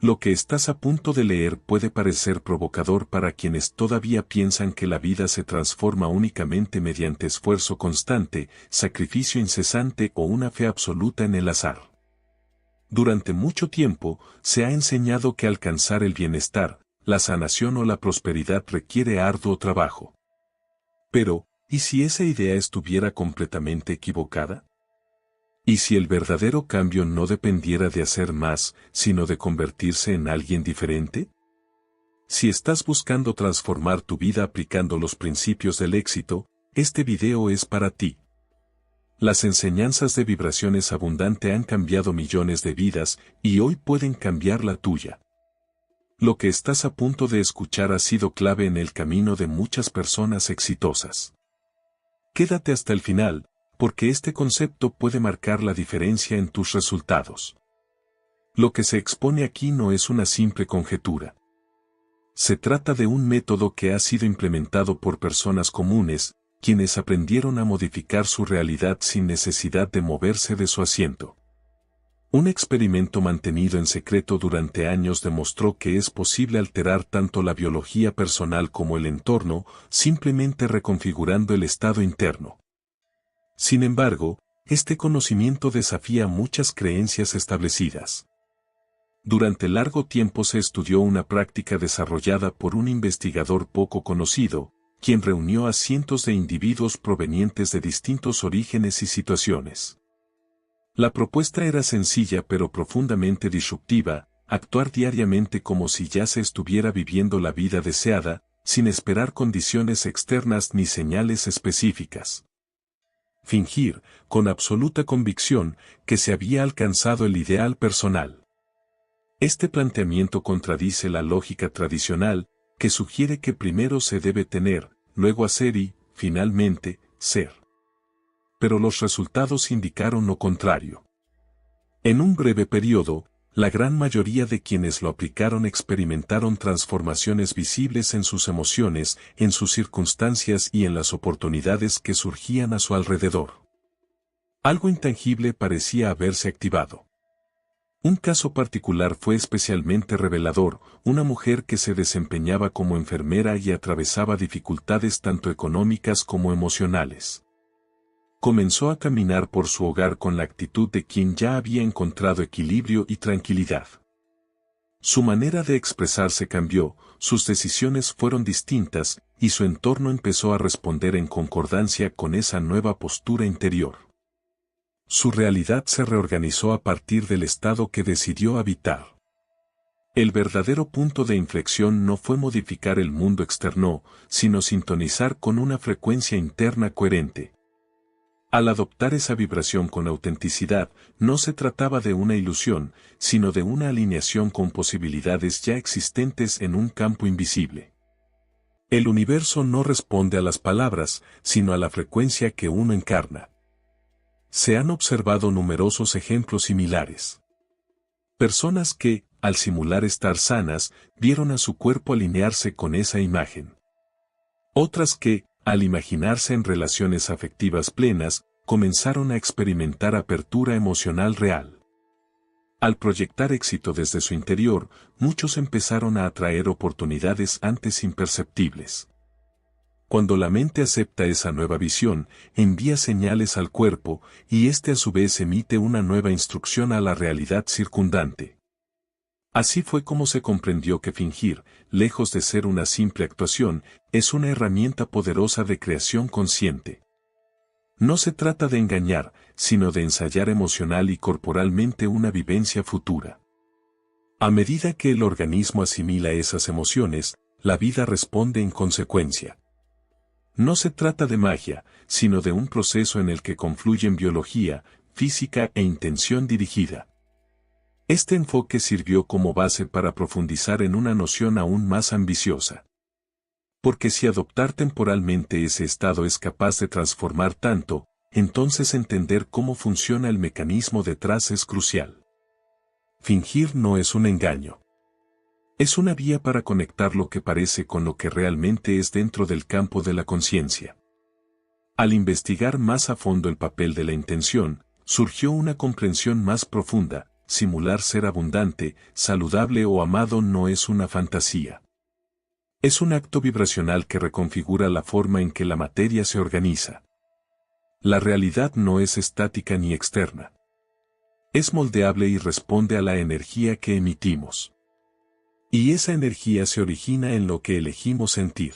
Lo que estás a punto de leer puede parecer provocador para quienes todavía piensan que la vida se transforma únicamente mediante esfuerzo constante, sacrificio incesante o una fe absoluta en el azar. Durante mucho tiempo, se ha enseñado que alcanzar el bienestar, la sanación o la prosperidad requiere arduo trabajo. Pero, ¿y si esa idea estuviera completamente equivocada? ¿Y si el verdadero cambio no dependiera de hacer más, sino de convertirse en alguien diferente? Si estás buscando transformar tu vida aplicando los principios del éxito, este video es para ti. Las enseñanzas de vibraciones abundante han cambiado millones de vidas y hoy pueden cambiar la tuya. Lo que estás a punto de escuchar ha sido clave en el camino de muchas personas exitosas. Quédate hasta el final, porque este concepto puede marcar la diferencia en tus resultados. Lo que se expone aquí no es una simple conjetura. Se trata de un método que ha sido implementado por personas comunes, quienes aprendieron a modificar su realidad sin necesidad de moverse de su asiento. Un experimento mantenido en secreto durante años demostró que es posible alterar tanto la biología personal como el entorno, simplemente reconfigurando el estado interno. Sin embargo, este conocimiento desafía muchas creencias establecidas. Durante largo tiempo se estudió una práctica desarrollada por un investigador poco conocido, quien reunió a cientos de individuos provenientes de distintos orígenes y situaciones. La propuesta era sencilla pero profundamente disruptiva: actuar diariamente como si ya se estuviera viviendo la vida deseada, sin esperar condiciones externas ni señales específicas. Fingir, con absoluta convicción, que se había alcanzado el ideal personal. Este planteamiento contradice la lógica tradicional, que sugiere que primero se debe tener, luego hacer y, finalmente, ser. Pero los resultados indicaron lo contrario. En un breve periodo, la gran mayoría de quienes lo aplicaron experimentaron transformaciones visibles en sus emociones, en sus circunstancias y en las oportunidades que surgían a su alrededor. Algo intangible parecía haberse activado. Un caso particular fue especialmente revelador: una mujer que se desempeñaba como enfermera y atravesaba dificultades tanto económicas como emocionales. Comenzó a caminar por su hogar con la actitud de quien ya había encontrado equilibrio y tranquilidad. Su manera de expresarse cambió, sus decisiones fueron distintas, y su entorno empezó a responder en concordancia con esa nueva postura interior. Su realidad se reorganizó a partir del estado que decidió habitar. El verdadero punto de inflexión no fue modificar el mundo externo, sino sintonizar con una frecuencia interna coherente. Al adoptar esa vibración con autenticidad, no se trataba de una ilusión, sino de una alineación con posibilidades ya existentes en un campo invisible. El universo no responde a las palabras, sino a la frecuencia que uno encarna. Se han observado numerosos ejemplos similares. Personas que, al simular estar sanas, vieron a su cuerpo alinearse con esa imagen. Otras que, al imaginarse en relaciones afectivas plenas, comenzaron a experimentar apertura emocional real. Al proyectar éxito desde su interior, muchos empezaron a atraer oportunidades antes imperceptibles. Cuando la mente acepta esa nueva visión, envía señales al cuerpo, y éste a su vez emite una nueva instrucción a la realidad circundante. Así fue como se comprendió que fingir, lejos de ser una simple actuación, es una herramienta poderosa de creación consciente. No se trata de engañar, sino de ensayar emocional y corporalmente una vivencia futura. A medida que el organismo asimila esas emociones, la vida responde en consecuencia. No se trata de magia, sino de un proceso en el que confluyen biología, física e intención dirigida. Este enfoque sirvió como base para profundizar en una noción aún más ambiciosa. Porque si adoptar temporalmente ese estado es capaz de transformar tanto, entonces entender cómo funciona el mecanismo detrás es crucial. Fingir no es un engaño. Es una vía para conectar lo que parece con lo que realmente es dentro del campo de la conciencia. Al investigar más a fondo el papel de la intención, surgió una comprensión más profunda: simular ser abundante, saludable o amado no es una fantasía. Es un acto vibracional que reconfigura la forma en que la materia se organiza. La realidad no es estática ni externa. Es moldeable y responde a la energía que emitimos. Y esa energía se origina en lo que elegimos sentir.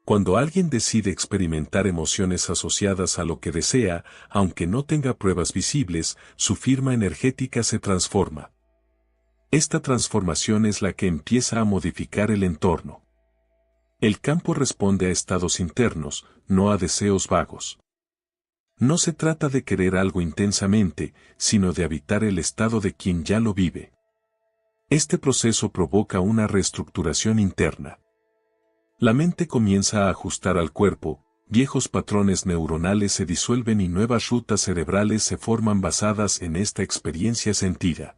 Cuando alguien decide experimentar emociones asociadas a lo que desea, aunque no tenga pruebas visibles, su firma energética se transforma. Esta transformación es la que empieza a modificar el entorno. El campo responde a estados internos, no a deseos vagos. No se trata de querer algo intensamente, sino de habitar el estado de quien ya lo vive. Este proceso provoca una reestructuración interna. La mente comienza a ajustar al cuerpo, viejos patrones neuronales se disuelven y nuevas rutas cerebrales se forman basadas en esta experiencia sentida.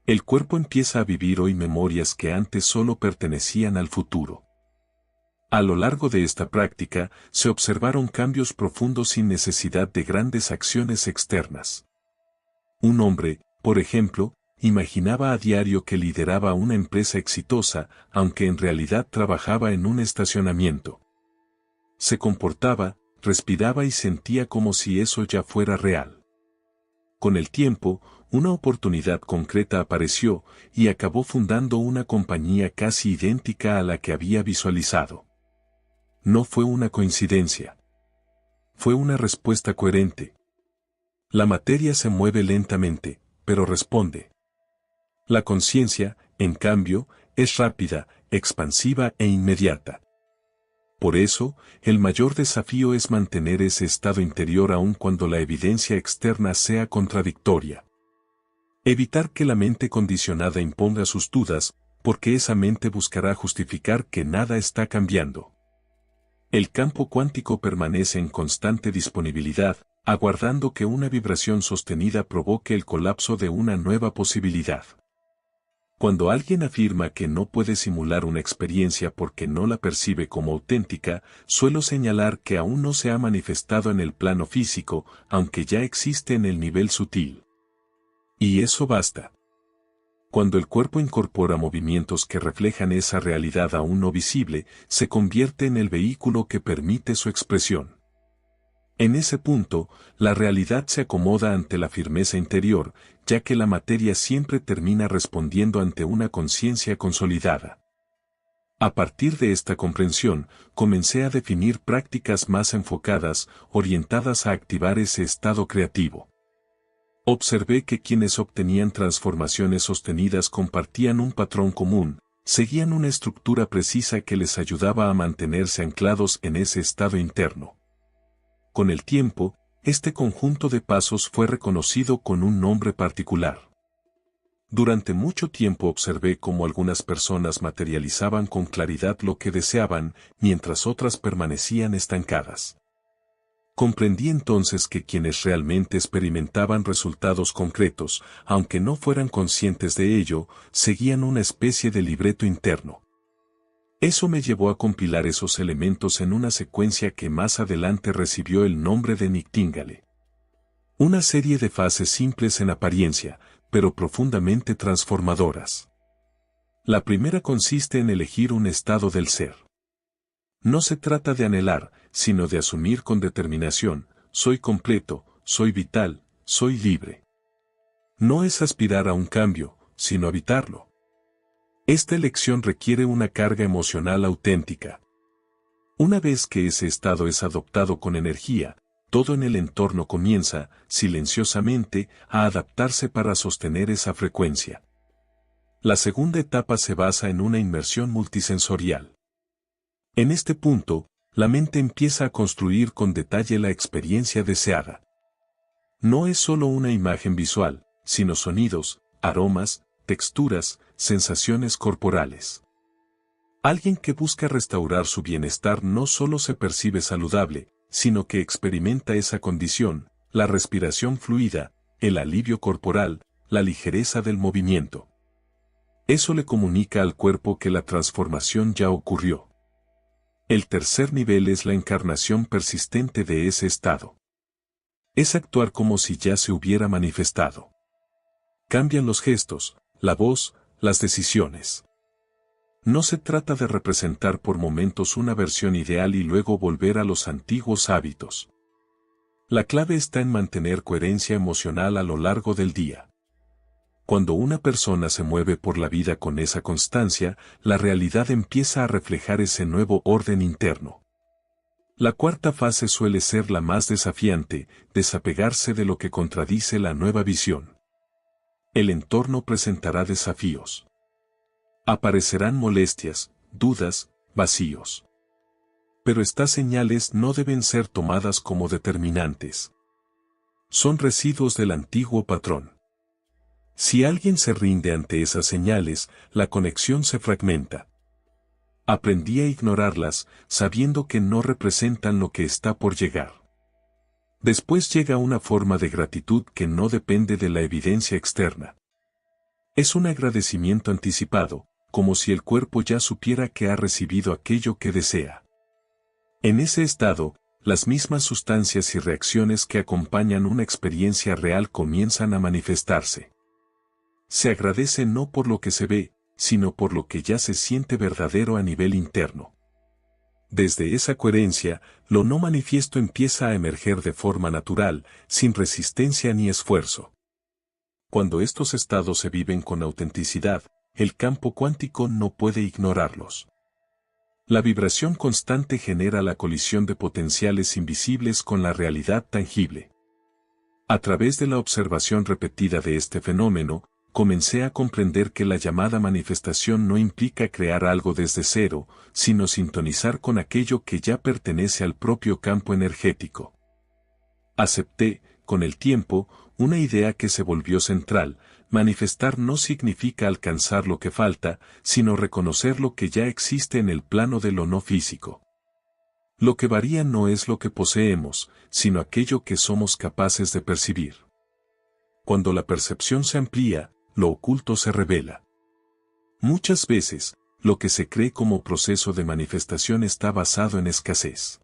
El cuerpo empieza a vivir hoy memorias que antes solo pertenecían al futuro. A lo largo de esta práctica, se observaron cambios profundos sin necesidad de grandes acciones externas. Un hombre, por ejemplo, imaginaba a diario que lideraba una empresa exitosa, aunque en realidad trabajaba en un estacionamiento. Se comportaba, respiraba y sentía como si eso ya fuera real. Con el tiempo, una oportunidad concreta apareció y acabó fundando una compañía casi idéntica a la que había visualizado. No fue una coincidencia. Fue una respuesta coherente. La materia se mueve lentamente, pero responde. La conciencia, en cambio, es rápida, expansiva e inmediata. Por eso, el mayor desafío es mantener ese estado interior aun cuando la evidencia externa sea contradictoria. Evitar que la mente condicionada imponga sus dudas, porque esa mente buscará justificar que nada está cambiando. El campo cuántico permanece en constante disponibilidad, aguardando que una vibración sostenida provoque el colapso de una nueva posibilidad. Cuando alguien afirma que no puede simular una experiencia porque no la percibe como auténtica, suelo señalar que aún no se ha manifestado en el plano físico, aunque ya existe en el nivel sutil. Y eso basta. Cuando el cuerpo incorpora movimientos que reflejan esa realidad aún no visible, se convierte en el vehículo que permite su expresión. En ese punto, la realidad se acomoda ante la firmeza interior, ya que la materia siempre termina respondiendo ante una conciencia consolidada. A partir de esta comprensión, comencé a definir prácticas más enfocadas, orientadas a activar ese estado creativo. Observé que quienes obtenían transformaciones sostenidas compartían un patrón común, seguían una estructura precisa que les ayudaba a mantenerse anclados en ese estado interno. Con el tiempo, este conjunto de pasos fue reconocido con un nombre particular. Durante mucho tiempo observé cómo algunas personas materializaban con claridad lo que deseaban, mientras otras permanecían estancadas. Comprendí entonces que quienes realmente experimentaban resultados concretos, aunque no fueran conscientes de ello, seguían una especie de libreto interno. Eso me llevó a compilar esos elementos en una secuencia que más adelante recibió el nombre de Nightingale. Una serie de fases simples en apariencia, pero profundamente transformadoras. La primera consiste en elegir un estado del ser. No se trata de anhelar, sino de asumir con determinación, soy completo, soy vital, soy libre. No es aspirar a un cambio, sino habitarlo. Esta elección requiere una carga emocional auténtica. Una vez que ese estado es adoptado con energía, todo en el entorno comienza, silenciosamente, a adaptarse para sostener esa frecuencia. La segunda etapa se basa en una inmersión multisensorial. En este punto, la mente empieza a construir con detalle la experiencia deseada. No es solo una imagen visual, sino sonidos, aromas, texturas, sensaciones corporales. Alguien que busca restaurar su bienestar no solo se percibe saludable, sino que experimenta esa condición, la respiración fluida, el alivio corporal, la ligereza del movimiento. Eso le comunica al cuerpo que la transformación ya ocurrió. El tercer nivel es la encarnación persistente de ese estado. Es actuar como si ya se hubiera manifestado. Cambian los gestos, la voz, las decisiones. No se trata de representar por momentos una versión ideal y luego volver a los antiguos hábitos. La clave está en mantener coherencia emocional a lo largo del día. Cuando una persona se mueve por la vida con esa constancia, la realidad empieza a reflejar ese nuevo orden interno. La cuarta fase suele ser la más desafiante, desapegarse de lo que contradice la nueva visión. El entorno presentará desafíos. Aparecerán molestias, dudas, vacíos. Pero estas señales no deben ser tomadas como determinantes. Son residuos del antiguo patrón. Si alguien se rinde ante esas señales, la conexión se fragmenta. Aprendí a ignorarlas, sabiendo que no representan lo que está por llegar. Después llega una forma de gratitud que no depende de la evidencia externa. Es un agradecimiento anticipado, como si el cuerpo ya supiera que ha recibido aquello que desea. En ese estado, las mismas sustancias y reacciones que acompañan una experiencia real comienzan a manifestarse. Se agradece no por lo que se ve, sino por lo que ya se siente verdadero a nivel interno. Desde esa coherencia, lo no manifiesto empieza a emerger de forma natural, sin resistencia ni esfuerzo. Cuando estos estados se viven con autenticidad, el campo cuántico no puede ignorarlos. La vibración constante genera la colisión de potenciales invisibles con la realidad tangible. A través de la observación repetida de este fenómeno, comencé a comprender que la llamada manifestación no implica crear algo desde cero, sino sintonizar con aquello que ya pertenece al propio campo energético. Acepté, con el tiempo, una idea que se volvió central: manifestar no significa alcanzar lo que falta, sino reconocer lo que ya existe en el plano de lo no físico. Lo que varía no es lo que poseemos, sino aquello que somos capaces de percibir. Cuando la percepción se amplía, lo oculto se revela. Muchas veces, lo que se cree como proceso de manifestación está basado en escasez.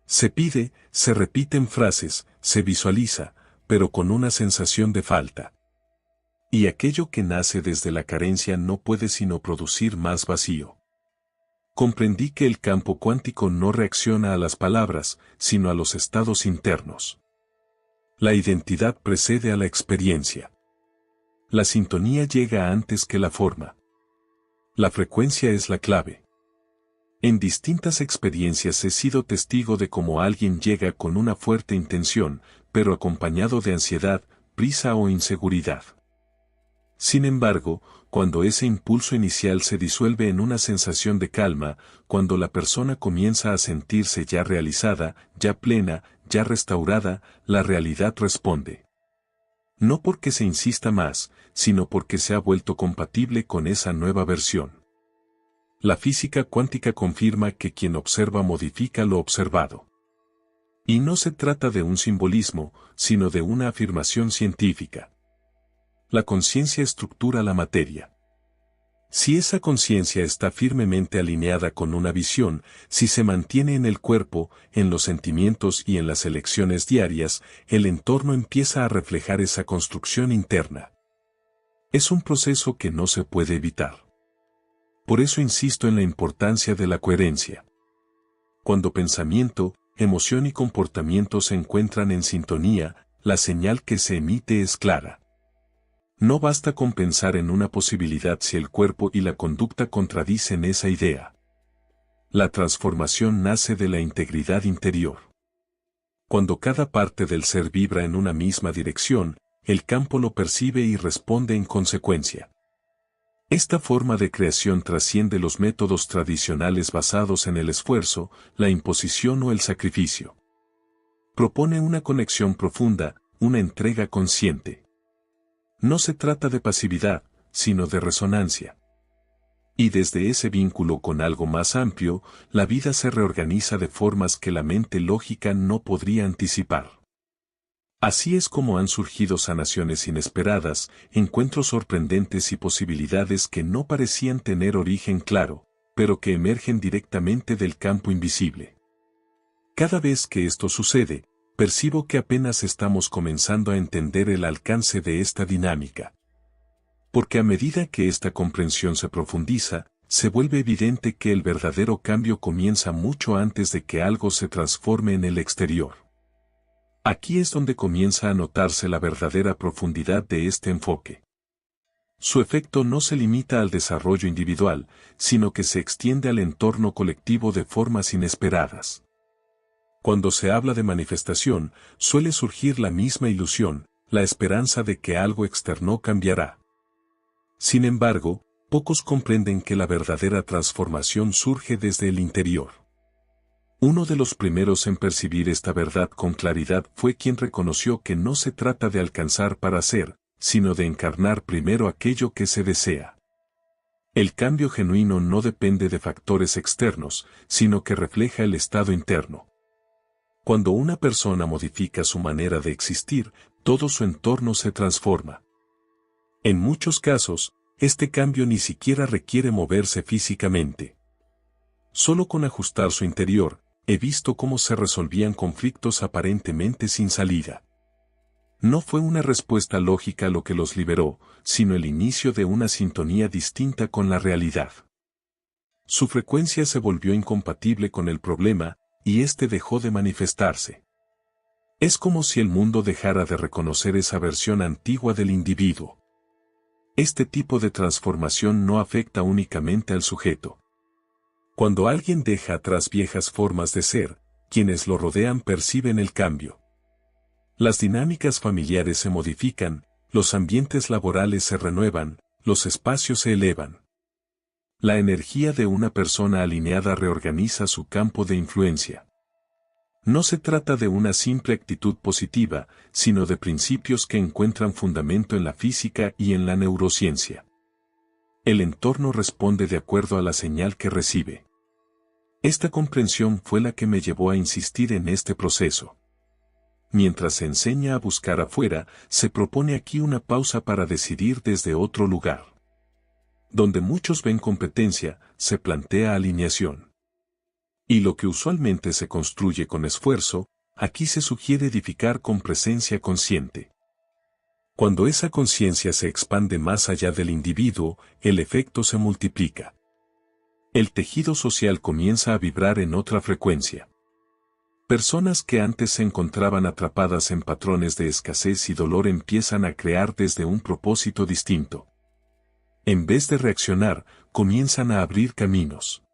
Se pide, se repiten frases, se visualiza, pero con una sensación de falta. Y aquello que nace desde la carencia no puede sino producir más vacío. Comprendí que el campo cuántico no reacciona a las palabras, sino a los estados internos. La identidad precede a la experiencia. La sintonía llega antes que la forma. La frecuencia es la clave. En distintas experiencias he sido testigo de cómo alguien llega con una fuerte intención, pero acompañado de ansiedad, prisa o inseguridad. Sin embargo, cuando ese impulso inicial se disuelve en una sensación de calma, cuando la persona comienza a sentirse ya realizada, ya plena, ya restaurada, la realidad responde. No porque se insista más, sino porque se ha vuelto compatible con esa nueva versión. La física cuántica confirma que quien observa modifica lo observado. Y no se trata de un simbolismo, sino de una afirmación científica. La conciencia estructura la materia. Si esa conciencia está firmemente alineada con una visión, si se mantiene en el cuerpo, en los sentimientos y en las elecciones diarias, el entorno empieza a reflejar esa construcción interna. Es un proceso que no se puede evitar. Por eso insisto en la importancia de la coherencia. Cuando pensamiento, emoción y comportamiento se encuentran en sintonía, la señal que se emite es clara. No basta con pensar en una posibilidad si el cuerpo y la conducta contradicen esa idea. La transformación nace de la integridad interior. Cuando cada parte del ser vibra en una misma dirección, el campo lo percibe y responde en consecuencia. Esta forma de creación trasciende los métodos tradicionales basados en el esfuerzo, la imposición o el sacrificio. Propone una conexión profunda, una entrega consciente. No se trata de pasividad, sino de resonancia. Y desde ese vínculo con algo más amplio, la vida se reorganiza de formas que la mente lógica no podría anticipar. Así es como han surgido sanaciones inesperadas, encuentros sorprendentes y posibilidades que no parecían tener origen claro, pero que emergen directamente del campo invisible. Cada vez que esto sucede, percibo que apenas estamos comenzando a entender el alcance de esta dinámica. Porque a medida que esta comprensión se profundiza, se vuelve evidente que el verdadero cambio comienza mucho antes de que algo se transforme en el exterior. Aquí es donde comienza a notarse la verdadera profundidad de este enfoque. Su efecto no se limita al desarrollo individual, sino que se extiende al entorno colectivo de formas inesperadas. Cuando se habla de manifestación, suele surgir la misma ilusión, la esperanza de que algo externo cambiará. Sin embargo, pocos comprenden que la verdadera transformación surge desde el interior. Uno de los primeros en percibir esta verdad con claridad fue quien reconoció que no se trata de alcanzar para ser, sino de encarnar primero aquello que se desea. El cambio genuino no depende de factores externos, sino que refleja el estado interno. Cuando una persona modifica su manera de existir, todo su entorno se transforma. En muchos casos, este cambio ni siquiera requiere moverse físicamente. Solo con ajustar su interior, he visto cómo se resolvían conflictos aparentemente sin salida. No fue una respuesta lógica lo que los liberó, sino el inicio de una sintonía distinta con la realidad. Su frecuencia se volvió incompatible con el problema, y éste dejó de manifestarse. Es como si el mundo dejara de reconocer esa versión antigua del individuo. Este tipo de transformación no afecta únicamente al sujeto. Cuando alguien deja atrás viejas formas de ser, quienes lo rodean perciben el cambio. Las dinámicas familiares se modifican, los ambientes laborales se renuevan, los espacios se elevan. La energía de una persona alineada reorganiza su campo de influencia. No se trata de una simple actitud positiva, sino de principios que encuentran fundamento en la física y en la neurociencia. El entorno responde de acuerdo a la señal que recibe. Esta comprensión fue la que me llevó a insistir en este proceso. Mientras se enseña a buscar afuera, se propone aquí una pausa para decidir desde otro lugar. Donde muchos ven competencia, se plantea alineación. Y lo que usualmente se construye con esfuerzo, aquí se sugiere edificar con presencia consciente. Cuando esa conciencia se expande más allá del individuo, el efecto se multiplica. El tejido social comienza a vibrar en otra frecuencia. Personas que antes se encontraban atrapadas en patrones de escasez y dolor empiezan a crear desde un propósito distinto. En vez de reaccionar, comienzan a abrir caminos.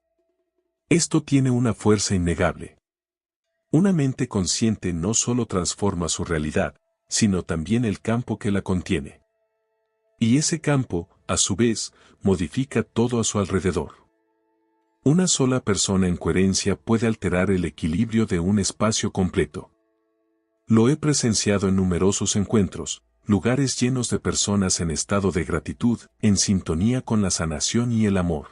Esto tiene una fuerza innegable. Una mente consciente no solo transforma su realidad, sino también el campo que la contiene. Y ese campo, a su vez, modifica todo a su alrededor. Una sola persona en coherencia puede alterar el equilibrio de un espacio completo. Lo he presenciado en numerosos encuentros, lugares llenos de personas en estado de gratitud, en sintonía con la sanación y el amor.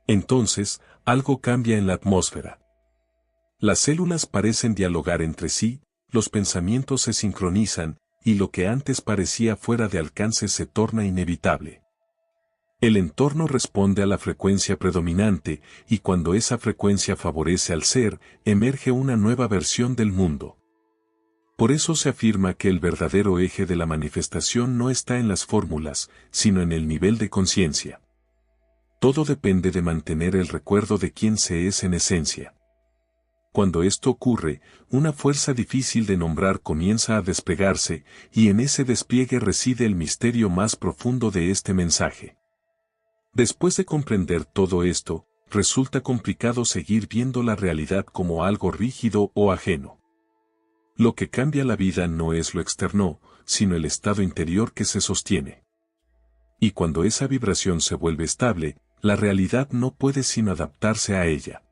Entonces, algo cambia en la atmósfera. Las células parecen dialogar entre sí, los pensamientos se sincronizan, y lo que antes parecía fuera de alcance se torna inevitable. El entorno responde a la frecuencia predominante, y cuando esa frecuencia favorece al ser, emerge una nueva versión del mundo. Por eso se afirma que el verdadero eje de la manifestación no está en las fórmulas, sino en el nivel de conciencia. Todo depende de mantener el recuerdo de quién se es en esencia. Cuando esto ocurre, una fuerza difícil de nombrar comienza a desplegarse, y en ese despliegue reside el misterio más profundo de este mensaje. Después de comprender todo esto, resulta complicado seguir viendo la realidad como algo rígido o ajeno. Lo que cambia la vida no es lo externo, sino el estado interior que se sostiene. Y cuando esa vibración se vuelve estable, la realidad no puede sino adaptarse a ella.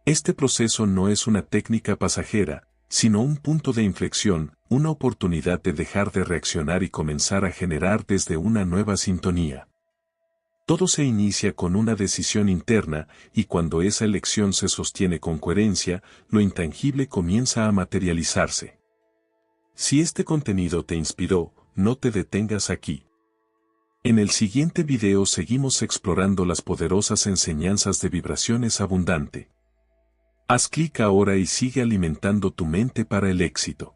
Este proceso no es una técnica pasajera, sino un punto de inflexión, una oportunidad de dejar de reaccionar y comenzar a generar desde una nueva sintonía. Todo se inicia con una decisión interna, y cuando esa elección se sostiene con coherencia, lo intangible comienza a materializarse. Si este contenido te inspiró, no te detengas aquí. En el siguiente video seguimos explorando las poderosas enseñanzas de vibraciones abundante. Haz clic ahora y sigue alimentando tu mente para el éxito.